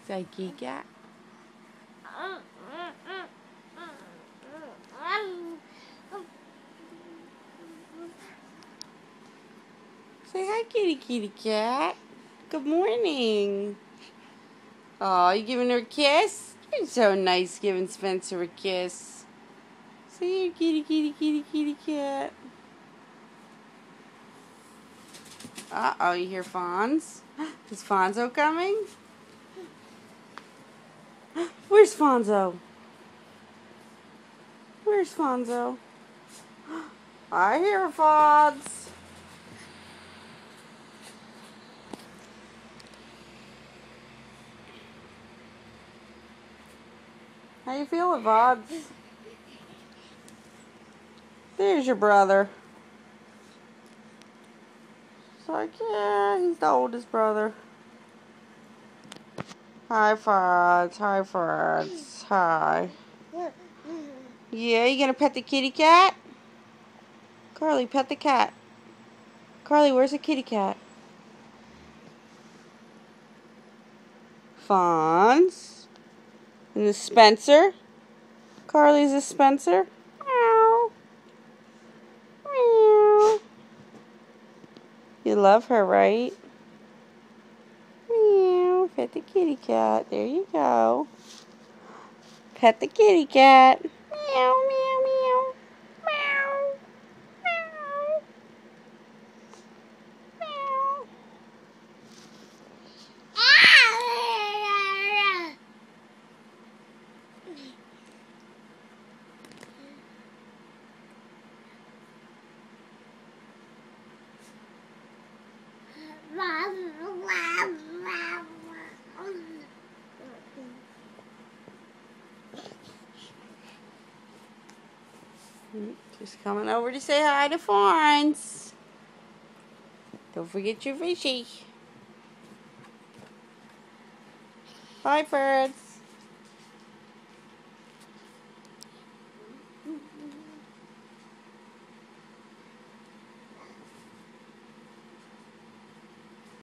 Say kitty cat. Say hi, kitty cat. Good morning. Oh, you giving her a kiss? You're so nice giving Spencer a kiss. Say here, kitty cat. Uh-oh, you hear Fonz? Is Fonzo coming? Where's Fonzo? Where's Fonzo? I hear Fonz. How you feeling, Fonz? There's your brother. It's like, yeah, he's the oldest brother. Hi, Fonz. Hi, Fonz. Hi. Yeah, you gonna pet the kitty cat? Carly, pet the cat. Carly, where's the kitty cat? Fonz. And this Spencer. Carly's a Spencer. Meow. Meow. You love her, right? Meow. Pet the kitty cat. There you go. Pet the kitty cat. Meow, meow, meow. Meow. Meow. Meow. Just coming over to say hi to Fonz. Don't forget your fishy. Bye, birds.